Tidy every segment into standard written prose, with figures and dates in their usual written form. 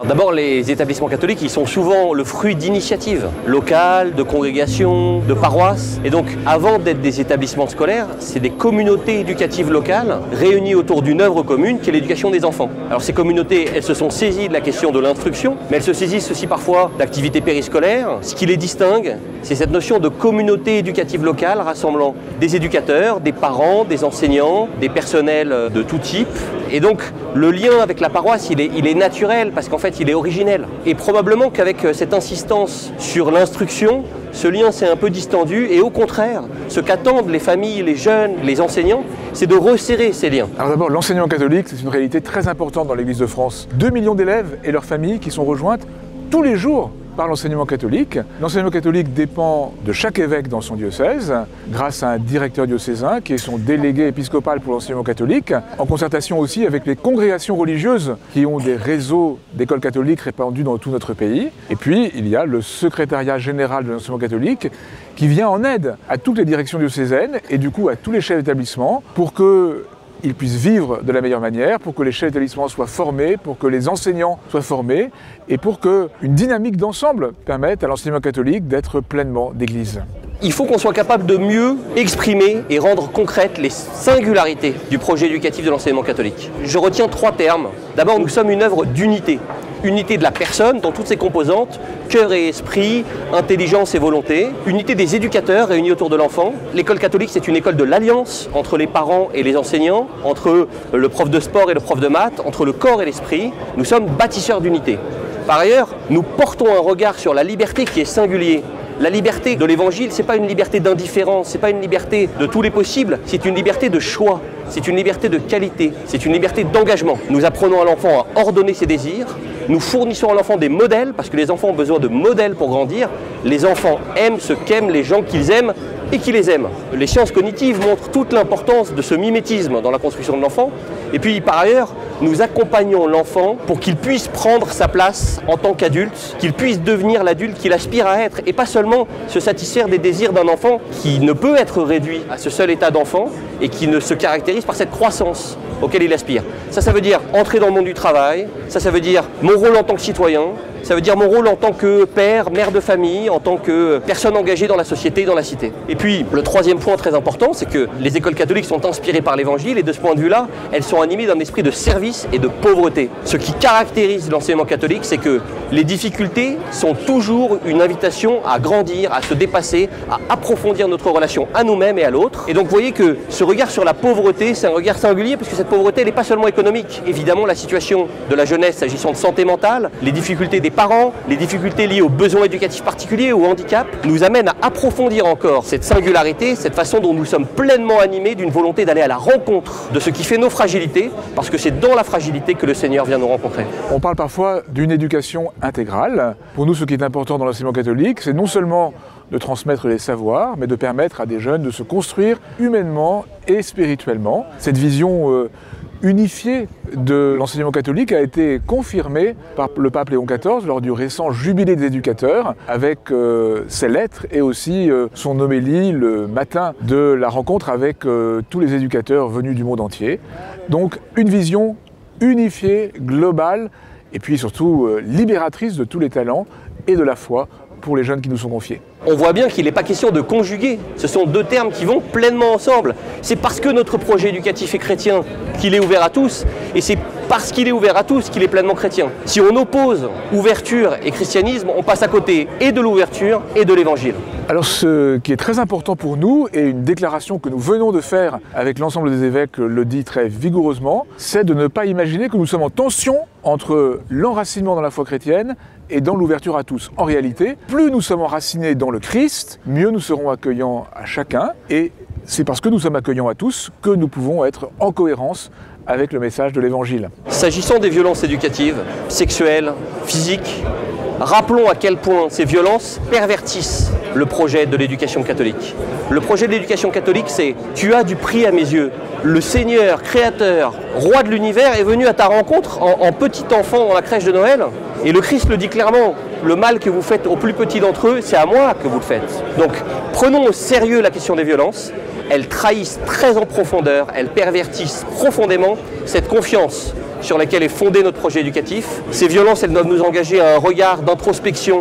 D'abord, les établissements catholiques, ils sont souvent le fruit d'initiatives locales, de congrégations, de paroisses. Et donc, avant d'être des établissements scolaires, c'est des communautés éducatives locales réunies autour d'une œuvre commune qui est l'éducation des enfants. Alors ces communautés, elles se sont saisies de la question de l'instruction, mais elles se saisissent aussi parfois d'activités périscolaires. Ce qui les distingue, c'est cette notion de communauté éducative locale rassemblant des éducateurs, des parents, des enseignants, des personnels de tout type. Et donc, le lien avec la paroisse, il est naturel parce qu'en fait, il est originel. Et probablement qu'avec cette insistance sur l'instruction, ce lien s'est un peu distendu et au contraire, ce qu'attendent les familles, les jeunes, les enseignants, c'est de resserrer ces liens. Alors d'abord, l'enseignement catholique, c'est une réalité très importante dans l'Église de France. 2 millions d'élèves et leurs familles qui sont rejointes tous les jours par l'enseignement catholique. L'enseignement catholique dépend de chaque évêque dans son diocèse, grâce à un directeur diocésain qui est son délégué épiscopal pour l'enseignement catholique, en concertation aussi avec les congrégations religieuses qui ont des réseaux d'écoles catholiques répandus dans tout notre pays. Et puis, il y a le secrétariat général de l'enseignement catholique qui vient en aide à toutes les directions diocésaines et du coup à tous les chefs d'établissement pour qu'ils puissent vivre de la meilleure manière, pour que les chefs d'établissement soient formés, pour que les enseignants soient formés et pour qu'une dynamique d'ensemble permette à l'enseignement catholique d'être pleinement d'église. Il faut qu'on soit capable de mieux exprimer et rendre concrètes les singularités du projet éducatif de l'enseignement catholique. Je retiens 3 termes. D'abord, nous sommes une œuvre d'unité. Unité de la personne dans toutes ses composantes, cœur et esprit, intelligence et volonté. Unité des éducateurs réunis autour de l'enfant. L'école catholique, c'est une école de l'alliance entre les parents et les enseignants, entre le prof de sport et le prof de maths, entre le corps et l'esprit. Nous sommes bâtisseurs d'unité. Par ailleurs, nous portons un regard sur la liberté qui est singulier. La liberté de l'Évangile, ce n'est pas une liberté d'indifférence, ce n'est pas une liberté de tous les possibles, c'est une liberté de choix, c'est une liberté de qualité, c'est une liberté d'engagement. Nous apprenons à l'enfant à ordonner ses désirs, nous fournissons à l'enfant des modèles, parce que les enfants ont besoin de modèles pour grandir. Les enfants aiment ce qu'aiment les gens qu'ils aiment et qui les aiment. Les sciences cognitives montrent toute l'importance de ce mimétisme dans la construction de l'enfant. Et puis, par ailleurs, nous accompagnons l'enfant pour qu'il puisse prendre sa place en tant qu'adulte, qu'il puisse devenir l'adulte qu'il aspire à être et pas seulement se satisfaire des désirs d'un enfant qui ne peut être réduit à ce seul état d'enfant et qui ne se caractérise par cette croissance auquel il aspire. Ça veut dire entrer dans le monde du travail, ça veut dire mon rôle en tant que citoyen, ça veut dire mon rôle en tant que père, mère de famille, en tant que personne engagée dans la société, dans la cité. Et puis, le 3e point très important, c'est que les écoles catholiques sont inspirées par l'Évangile et de ce point de vue-là, elles sont animées d'un esprit de service et de pauvreté. Ce qui caractérise l'enseignement catholique, c'est que les difficultés sont toujours une invitation à grandir, à se dépasser, à approfondir notre relation à nous-mêmes et à l'autre. Et donc, vous voyez que ce regard sur la pauvreté, c'est un regard singulier parce que cette pauvreté, elle n'est pas seulement économique. Évidemment, la situation de la jeunesse s'agissant de santé mentale, les difficultés des parents, les difficultés liées aux besoins éducatifs particuliers, au handicap, nous amènent à approfondir encore cette singularité, cette façon dont nous sommes pleinement animés d'une volonté d'aller à la rencontre de ce qui fait nos fragilités, parce que c'est dans la fragilité que le Seigneur vient nous rencontrer. On parle parfois d'une éducation intégrale. Pour nous, ce qui est important dans l'enseignement catholique, c'est non seulement de transmettre les savoirs, mais de permettre à des jeunes de se construire humainement et spirituellement. Cette vision unifiée de l'enseignement catholique a été confirmée par le pape Léon XIV lors du récent jubilé des éducateurs avec ses lettres et aussi son homélie le matin de la rencontre avec tous les éducateurs venus du monde entier. Donc une vision unifiée, globale et puis surtout libératrice de tous les talents et de la foi pour les jeunes qui nous sont confiés. On voit bien qu'il n'est pas question de conjuguer. Ce sont 2 termes qui vont pleinement ensemble. C'est parce que notre projet éducatif est chrétien qu'il est ouvert à tous, et c'est parce qu'il est ouvert à tous qu'il est pleinement chrétien. Si on oppose ouverture et christianisme, on passe à côté et de l'ouverture et de l'évangile. Alors ce qui est très important pour nous, et une déclaration que nous venons de faire avec l'ensemble des évêques le dit très vigoureusement, c'est de ne pas imaginer que nous sommes en tension entre l'enracinement dans la foi chrétienne et dans l'ouverture à tous. En réalité, plus nous sommes enracinés dans le Christ, mieux nous serons accueillants à chacun, et c'est parce que nous sommes accueillants à tous que nous pouvons être en cohérence avec le message de l'Évangile. S'agissant des violences éducatives, sexuelles, physiques, rappelons à quel point ces violences pervertissent le projet de l'éducation catholique. Le projet de l'éducation catholique, c'est « tu as du prix à mes yeux ». Le Seigneur, Créateur, Roi de l'univers est venu à ta rencontre en petit enfant dans la crèche de Noël. Et le Christ le dit clairement, le mal que vous faites aux plus petits d'entre eux, c'est à moi que vous le faites. Donc prenons au sérieux la question des violences. Elles trahissent très en profondeur, elles pervertissent profondément cette confiance sur laquelle est fondé notre projet éducatif. Ces violences, elles doivent nous engager à un regard d'introspection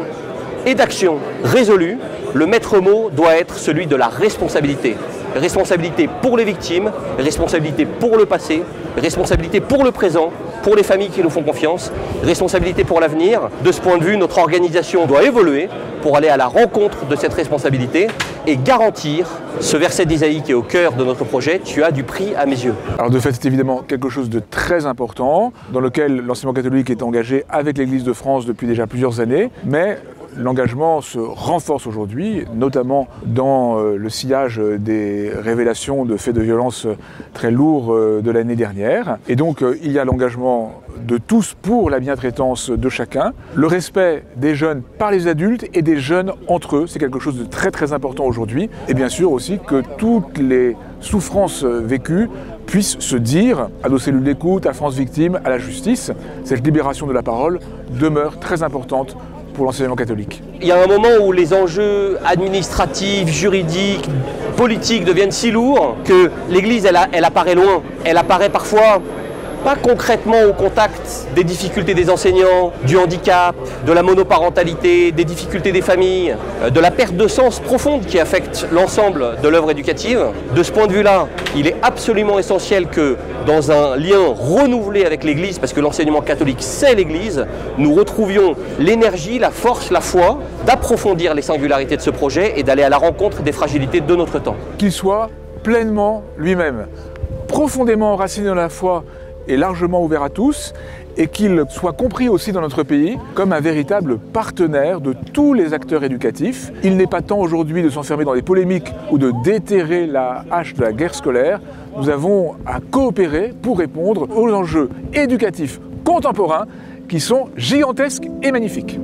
et d'action résolue. Le maître mot doit être celui de la responsabilité. Responsabilité pour les victimes, responsabilité pour le passé, responsabilité pour le présent, pour les familles qui nous font confiance, responsabilité pour l'avenir. De ce point de vue, notre organisation doit évoluer pour aller à la rencontre de cette responsabilité et garantir ce verset d'Isaïe qui est au cœur de notre projet, « Tu as du prix à mes yeux ». Alors de fait, c'est évidemment quelque chose de très important, dans lequel l'enseignement catholique est engagé avec l'Église de France depuis déjà plusieurs années, mais l'engagement se renforce aujourd'hui, notamment dans le sillage des révélations de faits de violence très lourds de l'année dernière. Et donc il y a l'engagement de tous pour la bientraitance de chacun, le respect des jeunes par les adultes et des jeunes entre eux, c'est quelque chose de très très important aujourd'hui. Et bien sûr aussi que toutes les souffrances vécues puissent se dire à nos cellules d'écoute, à France Victimes, à la justice. Cette libération de la parole demeure très importante pour l'enseignement catholique. Il y a un moment où les enjeux administratifs, juridiques, politiques deviennent si lourds que l'Église, elle apparaît loin. Elle apparaît parfois pas concrètement au contact des difficultés des enseignants, du handicap, de la monoparentalité, des difficultés des familles, de la perte de sens profonde qui affecte l'ensemble de l'œuvre éducative. De ce point de vue-là, il est absolument essentiel que dans un lien renouvelé avec l'Église, parce que l'enseignement catholique c'est l'Église, nous retrouvions l'énergie, la force, la foi d'approfondir les singularités de ce projet et d'aller à la rencontre des fragilités de notre temps. Qu'il soit pleinement lui-même, profondément enraciné dans la foi et largement ouvert à tous, et qu'il soit compris aussi dans notre pays comme un véritable partenaire de tous les acteurs éducatifs. Il n'est pas temps aujourd'hui de s'enfermer dans des polémiques ou de déterrer la hache de la guerre scolaire. Nous avons à coopérer pour répondre aux enjeux éducatifs contemporains qui sont gigantesques et magnifiques.